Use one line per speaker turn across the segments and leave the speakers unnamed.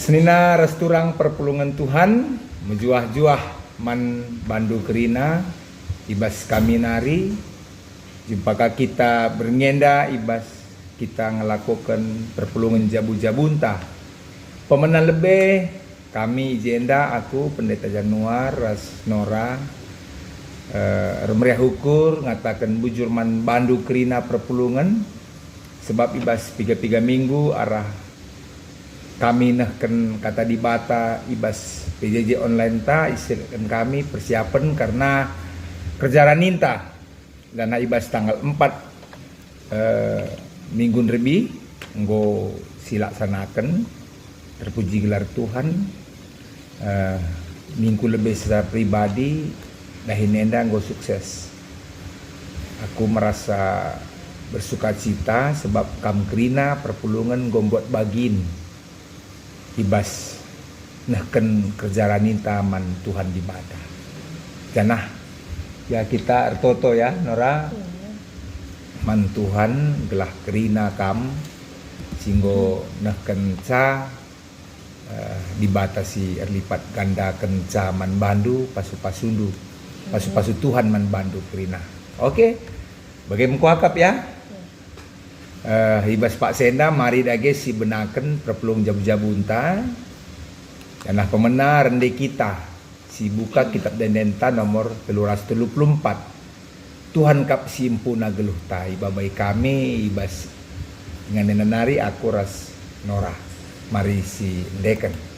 Senina resturang perpulungan Tuhan menjuah-juah man bandu kerina ibas kami nari jempaka kita berngenda ibas kita ngelakukan perpulungan jabu-jabunta pemenang lebih kami jenda aku pendeta Januar Ras Nora remeriah ukur ngatakan bujur man bandu kerina perpulungan sebab ibas 3 minggu arah kami nahkan kata di bata ibas PJJ online ta istilahkan kami persiapan karena kerjaan ninta dan ibas tanggal 4 minggu lebih nggo silaksanakan terpuji gelar Tuhan minggu lebih secara pribadi dahinenda nggo sukses. Aku merasa bersuka cita sebab kam kerina perpulungan nggo buat bagin ibas nahken kerjaan taman Tuhan di bada. Janah ya kita ertoto ya Nora man Tuhan gelah kerina kam singgo nahken ca dibatasi erlipat ganda kenca man bandu pasu-pasundu pasu-pasu Tuhan man bandu kerina. Oke. Bagaimana kuakap ya? Hibas Pak Senda mari dage si benaken perpulung jabu-jabu unta dan pemenar rende kita si buka kitab dendenta nomor 334 Tuhan kap simpuna geluh tai babai kami ibas dengan nenari aku ras Nora mari si deken.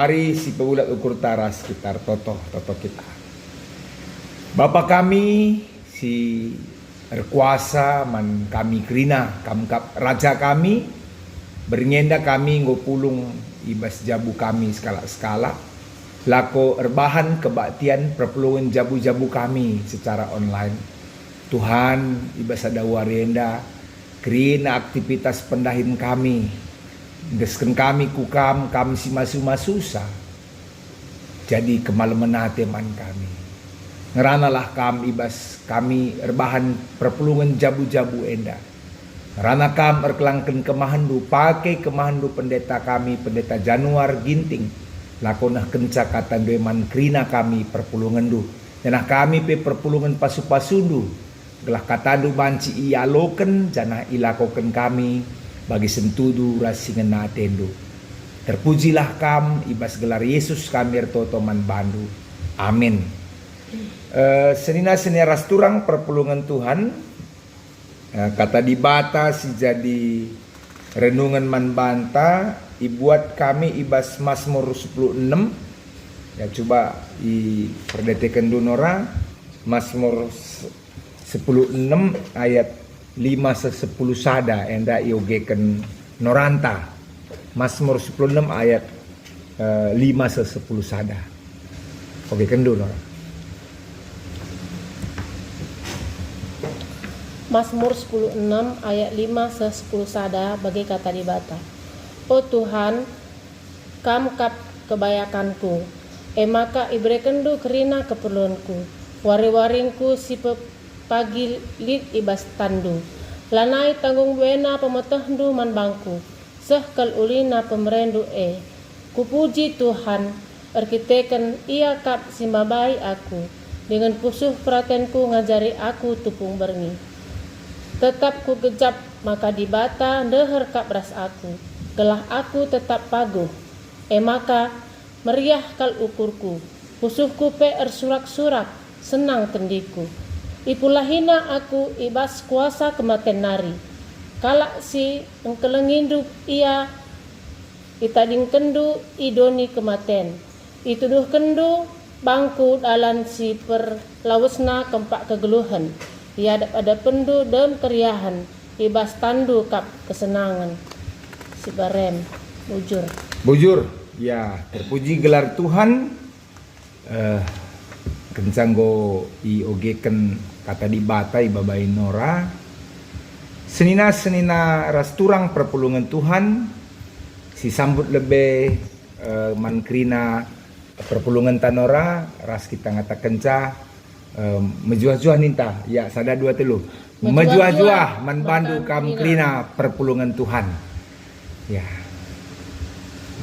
Mari si pebulat ukur tara sekitar toto kita. Bapa kami si berkuasa man kami kerina kamkap raja kami berngenda kami ngopulung ibas jabu kami skala-skala lako erbahan kebaktian perpulungan jabu-jabu kami secara online. Tuhan ibas ada warienda kerina aktivitas pendahin kami desken kami kukam kami si masu-masusa jadi kemalaman teman kami ngeranalah kam ibas kami erbahan perpulungan jabu-jabu enda ngerana kam erkelangken kemahandu pakai kemahandu pendeta kami pendeta Januar Ginting lakonah kenca katan deman kerina kami perpulungan du janah kami pe perpulungan pasu-pasundu gelah katandu banci ialoken janah ilakoken kami bagi sentudu rasingan natendu. Terpujilah kam ibas gelar Yesus kami ertoto man bandu. Amin. Senina rasturang perpulungan Tuhan Kata di bata si jadi renungan man banta ibuat kami ibas Mazmur 16. Ya coba i perdetekan dunora Mazmur 16 ayat 5 se 10 sada enda iogekan noranta. Mazmur 16 ayat 5 se 10 sada. Oke kendu nora.
Mazmur 16 ayat 5 se 10 sada bagi kata di bata. Oh Tuhan, kam kap kebayakanku, maka ibrekendu kerina keperluanku, wari-waringku si pagi lit ibas tandu, lanai tanggung buena pemetahdu man bangku, seh kal ulina pemerendu kupuji Tuhan, arkiteken ia kap simbabai aku, dengan pusuh peratenku ngajari aku tupung berni. Tetap ku gejap maka di bata deher kap ras aku, gelah aku tetap paguh, maka meriah kal ukurku, pusuhku pe ersurak-surak, senang tendiku. Ipulahina aku ibas kuasa kematen nari, kalak si engkelengindu ia itading kendu idoni kematen, ituduh kendu bangku dalan si perlawesna kempak kegeluhan, ia ada pendu dan keriahan, ibas tandu kap kesenangan. Si barem bujur. Ya, terpuji gelar Tuhan. Kencanggo i ogekan kata di bata i babai nora. Senina ras turang perpulungan Tuhan. Si sambut lebih mankrina perpulungan tanora ras kita ngata kenca mejuah-juah ninta. Ya, sada dua telu. Mejuah-juah man bandu kam krina perpulungan Tuhan. Ya.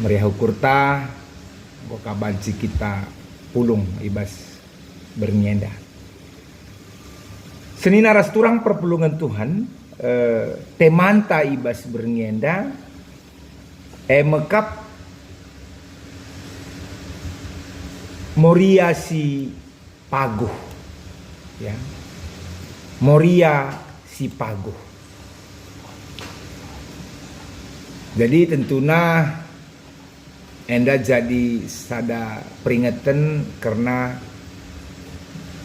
Meriah ukurta boka banci kita pulung ibas bernienda. Senina ras turang perpulungan Tuhan temanta ibas bernienda mekap moria si paguh ya. Moria si paguh. Jadi tentunya enda jadi sada peringatan karena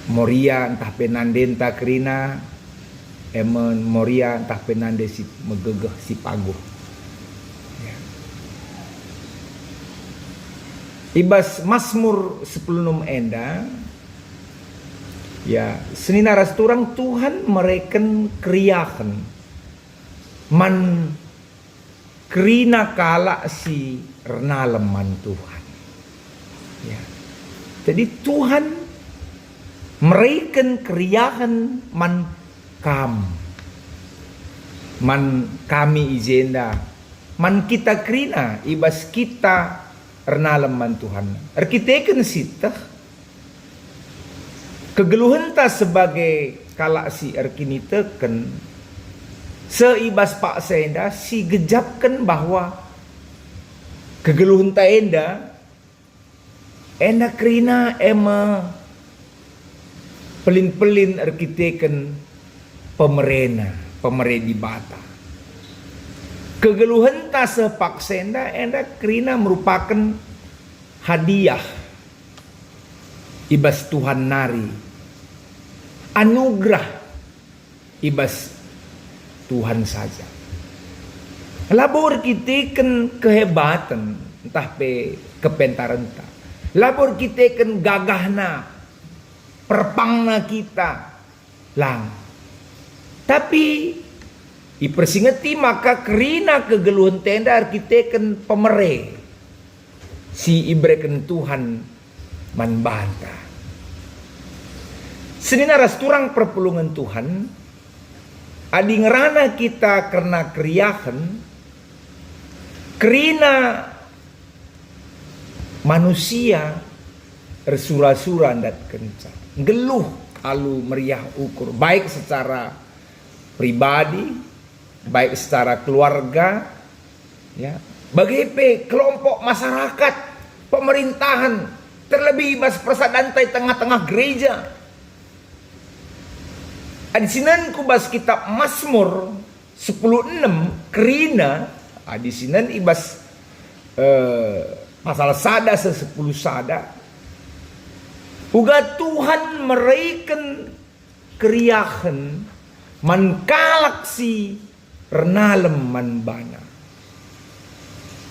moria entah penande entah kerina emen moria entah penande si megegeh si paguh ya. Ibas Mazmur 16 enda ya senina ras turang Tuhan mereken kriakan man kerina kala si renaleman Tuhan ya. Jadi Tuhan mereken keriahan man kami izenda man kita kerina ibas kita renaleman Tuhan arkiteken sitah kegeluhan ta sebagai kala si erkiniteken seibas pak senda si gejapkan bahwa kegeluhan ta enda kerina ema pelin-pelin arkiteken pemerena di bata. Kegeluhan ta sepak senda enda kerina merupakan hadiah ibas Tuhan nari, anugerah ibas Tuhan saja. Labor kita kan kehebatan, entah pe kepentaran ta. Labor kita kan gagahna, perpangna kita lang. Tapi dipersingeti maka kerina kegeluhan tenda kita kan pemere si ibreken Tuhan manbanta. Senina ras turang perpulungan Tuhan, adi ngerana kita karena keriahan, kerina manusia ersura-sura ndat kencang, geluh alu meriah ukur, baik secara pribadi, baik secara keluarga, ya, bagi kelompok masyarakat, pemerintahan, terlebih bas persadantai tengah-tengah gereja.
Adisinan kubas kitab Mazmur 10:6 kerina adisinan ibas masalah sada se-10 sada. Uga Tuhan meraikan keriahan man kalak si renalem man bana.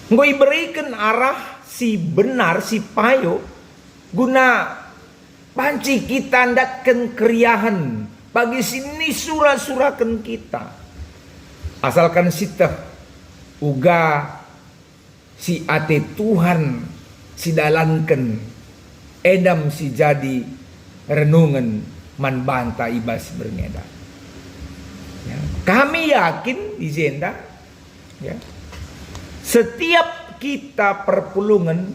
Ngoi berikan arah si benar si payo guna panci kita ndatkan keriahan bagi sini surah-surahkan kita. Asalkan sita uga si ate Tuhan si dalankan edam si jadi renungan man banta ibas berngeda. Ya, kami yakin di Zenda, ya, setiap kita perpulungan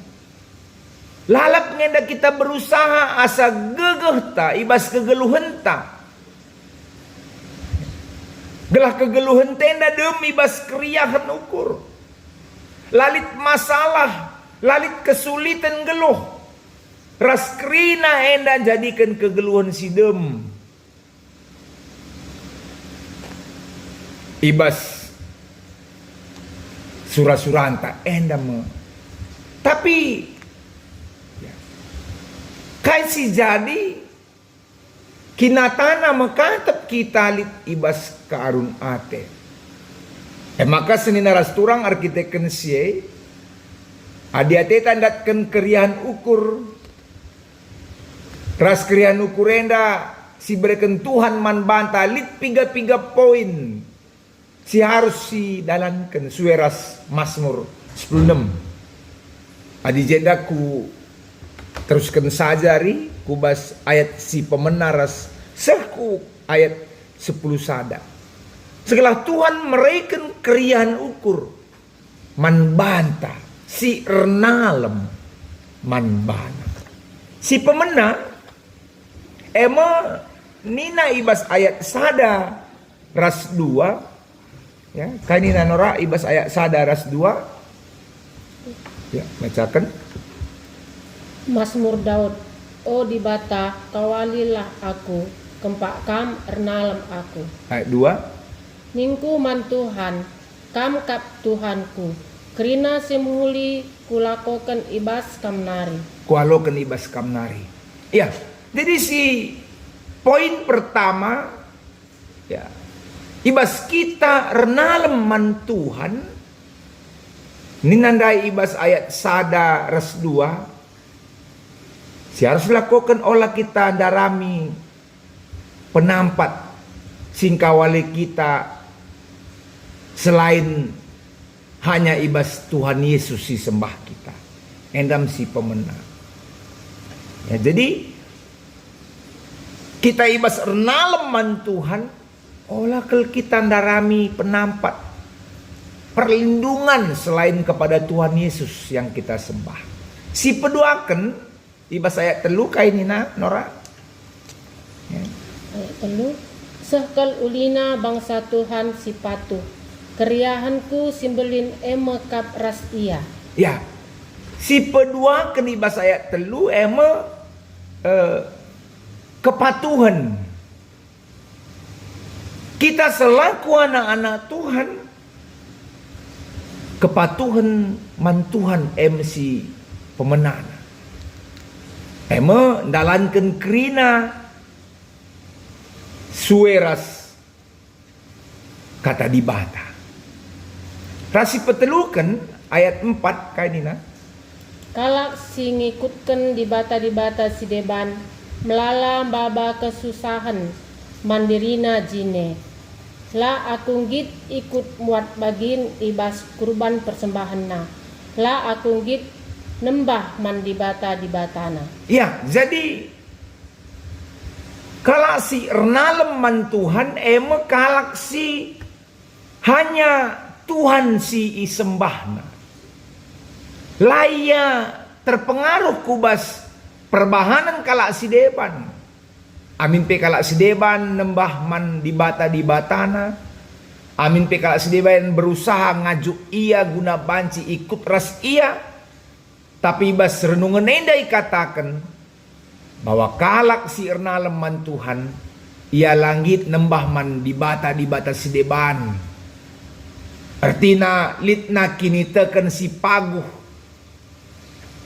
lalap ngenda kita berusaha asa gegeh ta ibas kegeluhan ta. Gelah kegeluhan tenda demi ibas keriahan ukur. Lalit masalah, lalit kesulitan geluh. Ras krina enda jadikan kegeluhan si dem. Ibas surah-suranta enda me. Tapi ya, kai si jadi kinatana mekatep kita lit ibas karun ate. Maka senina rasturang arkiteken sie adi-ate tandatkan keriahan ukur. Ras keriahan ukur enda si berikan Tuhan man banta lit 3 poin. Si harus si dalankan sueras Mazmur 10:6. Adi jenda ku teruskan saja ri kubas ayat si pemenaras seku ayat 10 sada. Segala Tuhan meraikan keriahan ukur man banta si renalem man bana. Si pemena ema nina ibas ayat sada ras 2 ya kanina nora ibas ayat sada ras 2 ya bacakan.
Mazmur Daud, o dibata kawalilah aku, kempak kam ernalem aku.
Ayat 2.
Ningku man Tuhan, kam kap Tuhanku, kerina semuli kulakokan ibas kamnari.
Kualokan ibas kamnari. Ya, jadi si poin pertama ya ibas kita renalem man Tuhan. Ini nandai ibas ayat sada ras 2. Si harus lakukan olah kita darami penampat singkawali kita selain hanya ibas Tuhan Yesus si sembah kita. Endam si pemenang. Ya, jadi kita ibas renaleman Tuhan olah kel kita darami penampat perlindungan selain kepada Tuhan Yesus yang kita sembah. Si peduakan ibas ayat 3 kainina Nora. Ya.
Ayat 3. Sehkal ulina bangsa Tuhan si patuh. Keriahanku simbelin emekap ras ia.
Ya. Si peduakan ibas ayat 3 kepatuhan. Kita selaku anak-anak Tuhan kepatuhan man Tuhan MC pemenang. Ema dalankan kerina sueras kata dibata. Rasi petelukan ayat 4 kainina.
Kalak si ngikutkan dibata si deban melala baba kesusahan mandirina jine. La aku git ikut muat bagin ibas kurban persembahanna. La aku git nembah man dibatana.
Ya, jadi kalau si renalem man Tuhan eme kalak si hanya Tuhan si isembahna. Laya terpengaruh kubas perbahanan kalak si deban. Amin pe kalak si deban nembah man dibatana. Amin pe kalak si deban berusaha ngajuk ia guna banci ikut ras ia. Tapi bas renungan endai katakan bahwa kalak si ernaleman Tuhan ia langit nembah man di bata sideban. Artina litna kini teken si paguh,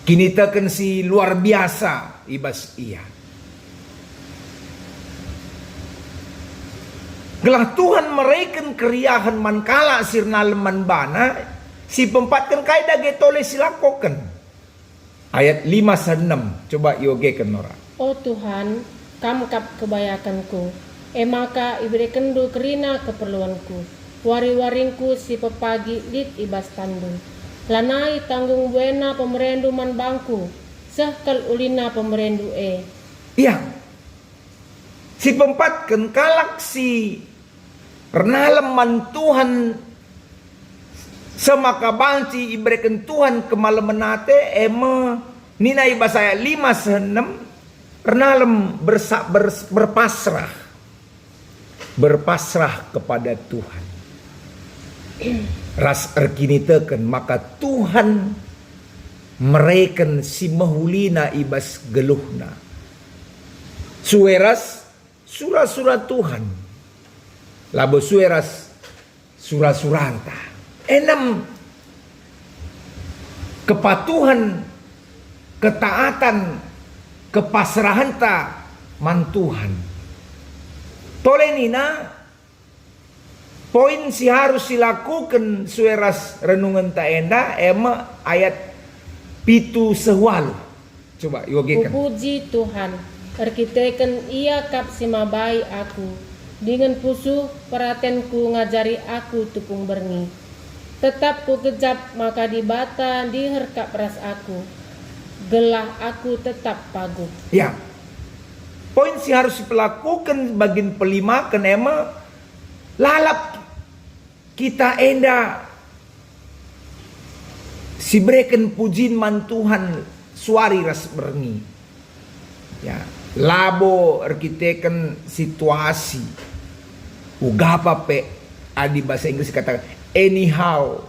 kini teken si luar biasa ibas ia. Gelah Tuhan mereken keriahan mankala sirna leman bana, si pempatkan kaida getole silakoken. Ayat 5-6, coba yogekan Nora.
Oh Tuhan, kam kap kebayakanku, maka iberikan du kerina keperluanku. Wari-waringku si pepagi lit ibas tandung. Lanai tanggung buena pemerendu man bangku, sehkal ulina pemerendu
Iya, si pempatkan kalak si Rernalem Tuhan semaka banci iberikan Tuhan kemalemenate ninai bahasa 5-6 Rernalem berpasrah kepada Tuhan. Ras erkini teken maka Tuhan mereken si mahulina ibas geluhna. Sueras surah-surah Tuhan. Labo sueras surah-suranta. 6 kepatuhan, ketaatan, kepasrahan ta man Tuhan. Tolenina poin si harus dilakukan sueras renungan ta enda ayat pitu sewalu. Coba yogekan.
Puji Tuhan, erkiteken ia kap simabai aku. Dengan pusuh peratenku ngajari aku tupung berni. Tetap ku kejap maka di bata diherkap ras aku. Gelah aku tetap paguh.
Ya. Poin si harus dilakukan bagian pelima kenema lalap kita enda si breken pujin man Tuhan suari ras berni. Ya, labo arkiteken situasi. Ugapa pe adi bahasa Inggris katakan anyhow,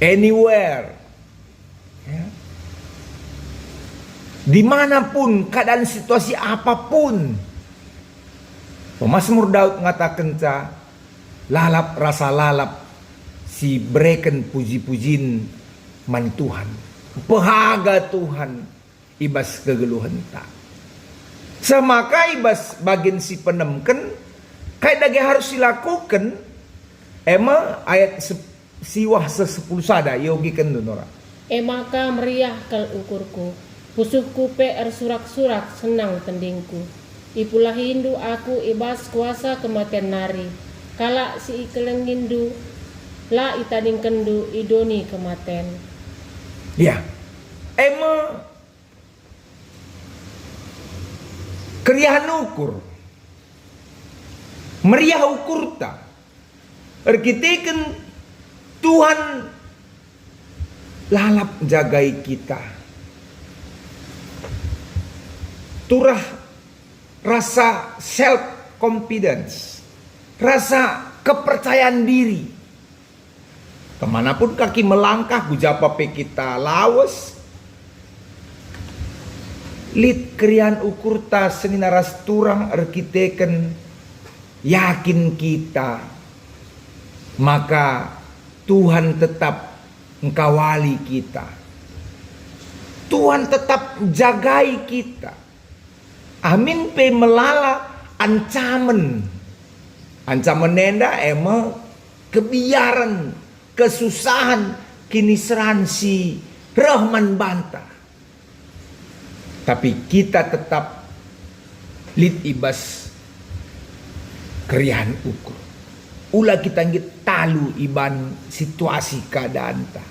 anywhere, ya. Dimanapun keadaan situasi apapun. Pemasmur Daud mengatakan lalap rasa lalap si breken puji-pujin man Tuhan, pehaga Tuhan ibas kegeluhan tak. Semaka ibas bagian si penemken kayak dage harus dilakukan ayat siwah 10 sada yogikan donora.
Maka meriah kal ukurku, pusuhku pe surak-surak senang tendingku. Ipulah hindu aku ibas kuasa kematian nari. Kala si ikelengindu la itading kendu idoni kematen.
Ya, keriahan ukur. Meriah ukur ta. Erkiteken Tuhan lalap jagai kita. Turah rasa self confidence. Rasa kepercayaan diri. Kemanapun kaki melangkah gujapa pe kita lawas. Lit kerian ukur ta seninaras turang erkiteken yakin kita, maka Tuhan tetap engkawali kita. Tuhan tetap jagai kita. Amin pe melala ancaman. Ancaman nenda kebiaran, kesusahan, kini seransi, rahman bantah. Tapi kita tetap lit ibas keriahan ukur. Ulah kita ngit talu iban situasi keadaan ta.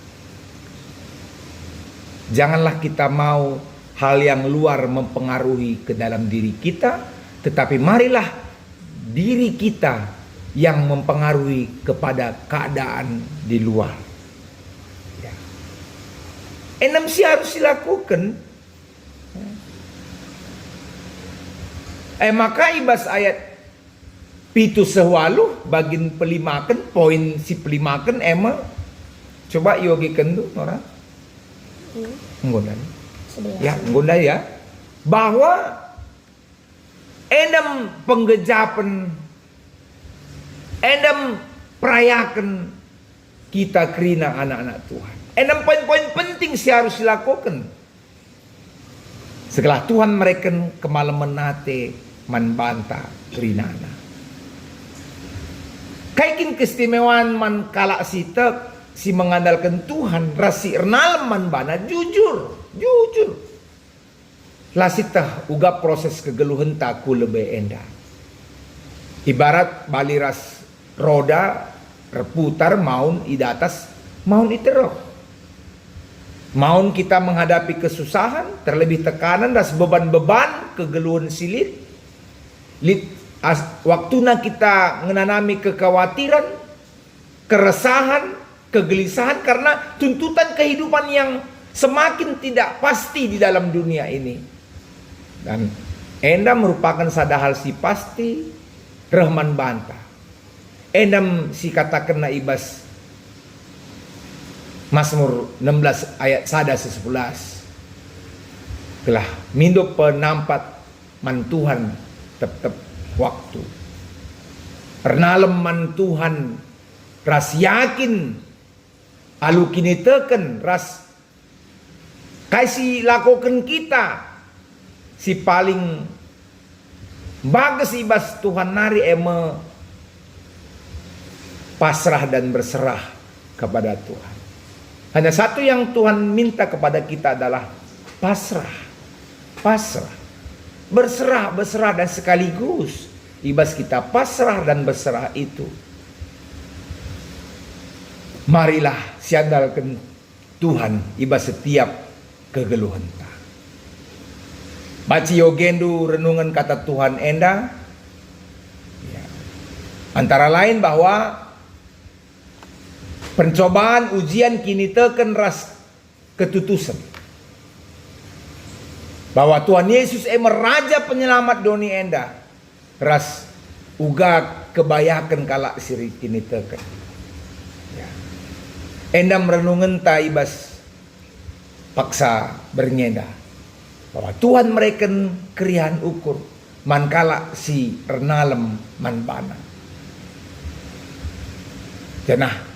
Janganlah kita mau hal yang luar mempengaruhi ke dalam diri kita, tetapi marilah diri kita yang mempengaruhi kepada keadaan di luar. Ya. Enam sih harus dilakukan. Maka ibas ayat pitu sewalu bagin pelimakan poin si pelimakan coba yogikan tuh Nora. Ngundai. Ya, ngundai ya. Bahwa endam penggejapan, endam perayakan kita kerina anak-anak Tuhan. Endam poin-poin penting sih harus dilakukan. Setelah Tuhan mereka kemalaman nate manbanta kerina anak. Kaikin keistimewaan man kalak si mengandalkan Tuhan rasi ernal man bana jujur. Lasitah uga proses kegeluhan taku lebih endah. Ibarat baliras roda reputar maun di atas maun iteroh. Maun kita menghadapi kesusahan, terlebih tekanan dan beban-beban kegeluhan silit. Waktuna kita menanami kekhawatiran, keresahan, kegelisahan karena tuntutan kehidupan yang semakin tidak pasti di dalam dunia ini. Dan enda merupakan sadahal si pasti Rahman banta. Endam si katakan na ibas Mazmur 16 ayat 11. Telah mindo penampat man Tuhan tetap waktu. Pernalem man Tuhan ras yakin alu kini teken ras kasih lakukan kita si paling bagus ibas Tuhan nari eme pasrah dan berserah kepada Tuhan. Hanya satu yang Tuhan minta kepada kita adalah pasrah, berserah dan sekaligus ibas kita pasrah dan berserah itu. Marilah siandalkan Tuhan ibas setiap kegeluhan. Baci yogendu renungan kata Tuhan enda. Ya. Antara lain bahwa pencobaan ujian kini teken ras ketutusan. Bahwa Tuhan Yesus raja penyelamat doni enda. Ras uga kebayakan kalak siri kini teken. Ya. Enda merenungan taibas paksa bernyenda. Bahwa Tuhan mereka kerihan ukur. Mankala si renalem manbana. Janah.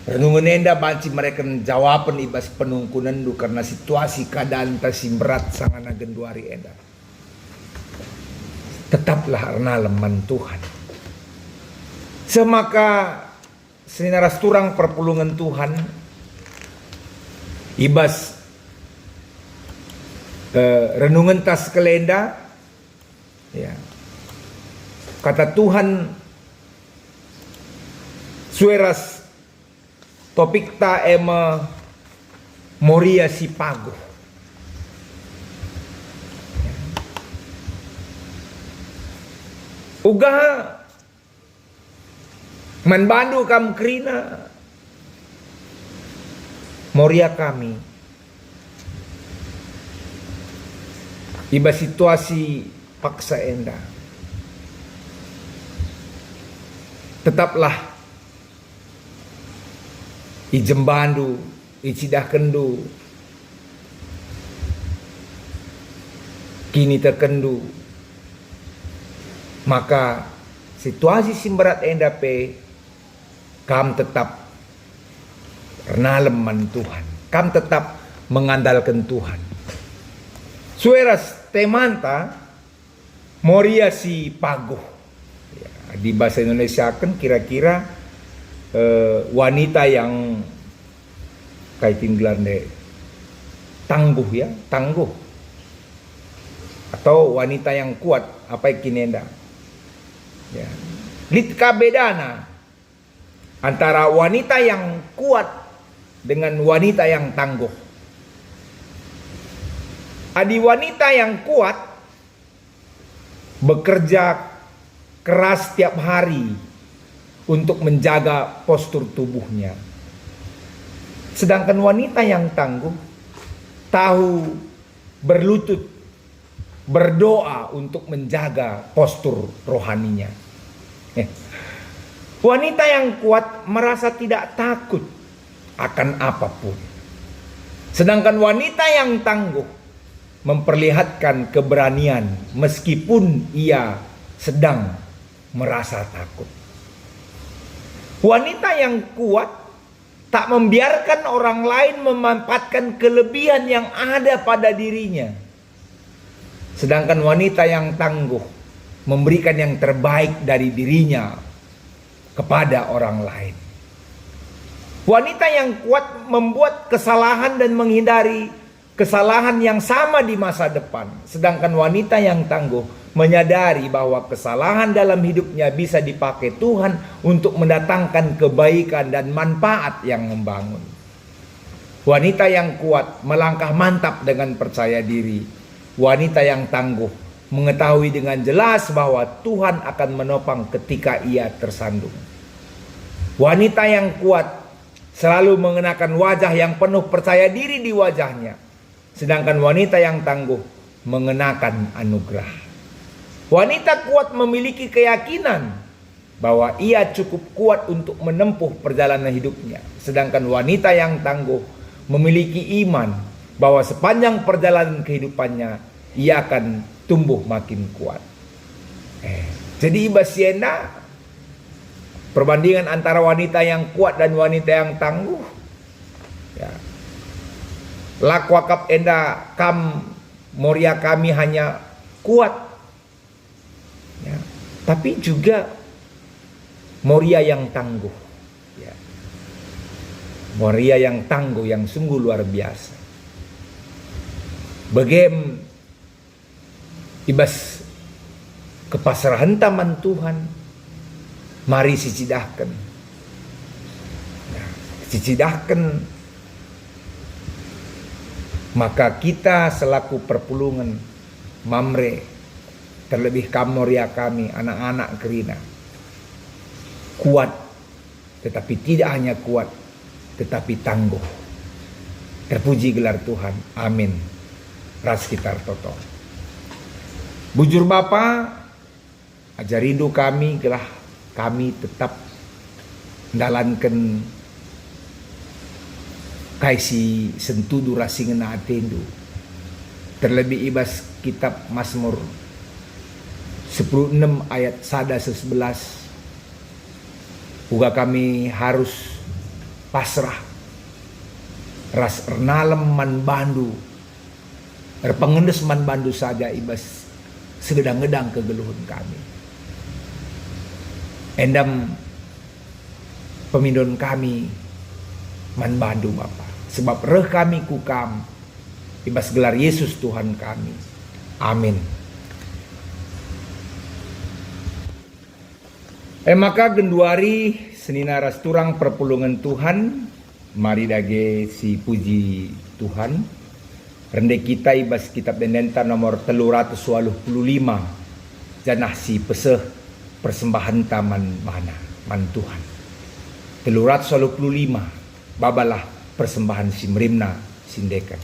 Renungan enda banci mereka jawaban ibas penungkunan du karena situasi keadaan tersimberat sangana genduari enda. Tetaplah renalem man Tuhan. Semaka seninaras turang perpulungan Tuhan ibas renungan tas kelenda ya. Kata Tuhan sueras topik ta ema moria si pago. Uga manbandu kam krina moria kami. Iba situasi paksa enda. Tetaplah ijembandu, icidah kendu, kini terkendu. Maka situasi simberat enda pe kam tetap renalem man Tuhan. Kam tetap mengandalkan Tuhan. Sueras temanta moria si pago. Ya, di bahasa Indonesia kan kira-kira wanita yang kaitin gelande tangguh ya, tangguh. Atau wanita yang kuat, apa kinenda. Ya. Litka bedana antara wanita yang kuat dengan wanita yang tangguh. Adi wanita yang kuat bekerja keras setiap hari untuk menjaga postur tubuhnya. Sedangkan wanita yang tangguh tahu berlutut, berdoa untuk menjaga postur rohaninya. Wanita yang kuat merasa tidak takut akan apapun. Sedangkan wanita yang tangguh memperlihatkan keberanian meskipun ia sedang merasa takut. Wanita yang kuat tak membiarkan orang lain memanfaatkan kelebihan yang ada pada dirinya. Sedangkan wanita yang tangguh memberikan yang terbaik dari dirinya kepada orang lain. Wanita yang kuat membuat kesalahan dan menghindari kesalahan yang sama di masa depan. Sedangkan wanita yang tangguh menyadari bahwa kesalahan dalam hidupnya bisa dipakai Tuhan untuk mendatangkan kebaikan dan manfaat yang membangun. Wanita yang kuat melangkah mantap dengan percaya diri. Wanita yang tangguh mengetahui dengan jelas bahwa Tuhan akan menopang ketika ia tersandung. Wanita yang kuat selalu mengenakan wajah yang penuh percaya diri di wajahnya. Sedangkan wanita yang tangguh mengenakan anugerah. Wanita kuat memiliki keyakinan bahwa ia cukup kuat untuk menempuh perjalanan hidupnya. Sedangkan wanita yang tangguh memiliki iman bahwa sepanjang perjalanan kehidupannya ia akan tumbuh makin kuat. Jadi Iba Sienda, perbandingan antara wanita yang kuat dan wanita yang tangguh. Ya. Lakwakap enda kam moria kami hanya kuat. Ya, tapi juga Moria yang tangguh, ya. Moria yang tangguh yang sungguh luar biasa. Bagem ibas kepasrahan taman Tuhan, mari sicidahkan, ya, sicidahkan. Maka kita selaku perpulungan Mamre, terlebih Kamoria kami, anak-anak Kerina, kuat, tetapi tidak hanya kuat, tetapi tangguh. Terpuji gelar Tuhan. Amin. Raskitar Toto. Bujur Bapa, ajar rindu kami, gelah kami tetap menjalankan kaisi sentudu rasi ngena atendu. Terlebih ibas kitab Mazmur 16 ayat 11. Uga kami harus pasrah ras ernalem man bandu erpengendes man bandu saja ibas segedang-gedang kegeluhun kami. Endam pemindon kami man bandu Bapa, sebab reh kami kukam ibas gelar Yesus Tuhan kami. Amin. Maka genduari senina rasturang perpulungan Tuhan, mari dage si puji Tuhan. Rende kita ibas kitab dendenta nomor 385 janah si peseh persembahan taman mana man Tuhan. 385 babalah persembahan si Mrimna sindekan.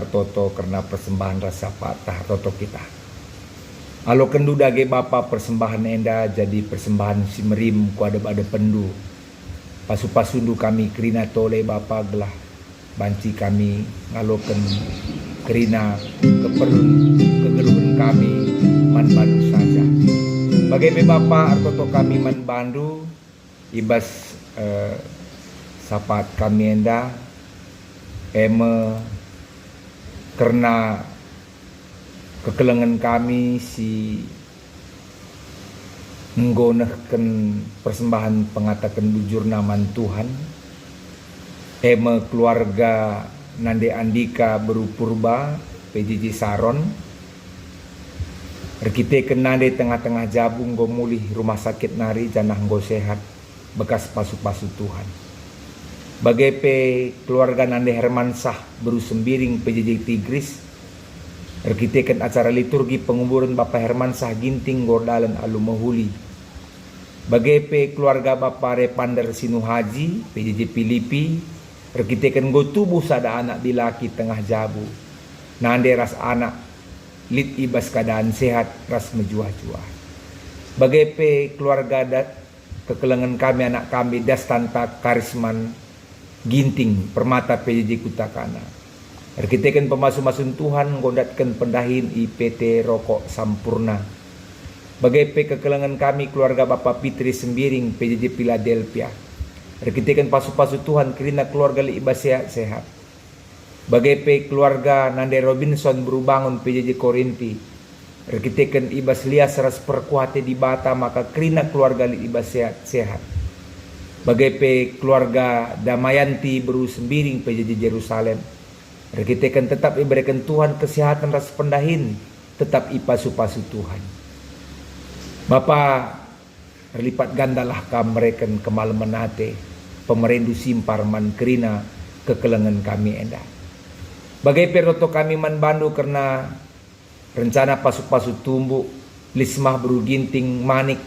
Toto karena persembahan rasa patah Toto kita. Alo kendu dage Bapa persembahan enda jadi persembahan si merim ku ada pendu. pasu-pasundu kami kerina tole Bapa gelah banci kami ngaloken kerina keperluan kegeluhan kami man bandu saja. Bagai Bapa artoto kami man bandu ibas sapat kami enda eme karena kekelengan kami si nggonehken persembahan pengatakan bujur naman Tuhan eme keluarga Nande Andika berupurba PJJ Saron rekite nande tengah-tengah jabung go mulih rumah sakit nari janah go sehat bekas pasu-pasu Tuhan. Bagai keluarga Nande Hermansah beru sembiring PJJ Tigris rekitekan acara liturgi penguburan Bapak Hermansah Ginting Gordalan Alumahuli. Bagai keluarga Bapak Repander Sinuhaji PJJ Pilipi rekitekan go tubuh sada anak dilaki tengah jabu. Nande ras anak lit ibas keadaan sehat ras mejuah-juah. Bagai keluarga kekelengan kami anak kami Dastanta Karisman Ginting Permata PJJ Kutakana. Rekitekan pemasu-masun Tuhan gondatkan pendahin IPT Rokok Sampurna. Bagai kekelengan kami keluarga Bapak Fitri Sembiring PJJ Philadelphia. Rekitekan pasu-pasu Tuhan kerina keluarga li ibas sehat-sehat. Bagai keluarga Nande Robinson Berubangun PJJ Korinti. Rekitekan ibas lias ras perkuate di bata maka kerina keluarga li ibas sehat-sehat. Bagai keluarga Damayanti Beru Sembiring PJJ Jerusalem. Rekitekan tetap iberikan Tuhan kesehatan ras pendahin tetap ipasu-pasu Tuhan. Bapa terlipat gandalah kam mereken kemalaman nate pemerendu simparman kerina kekelengan kami enda. Bagai peroto kami man bandu karena rencana pasu-pasu tumbuk lismah beru ginting manik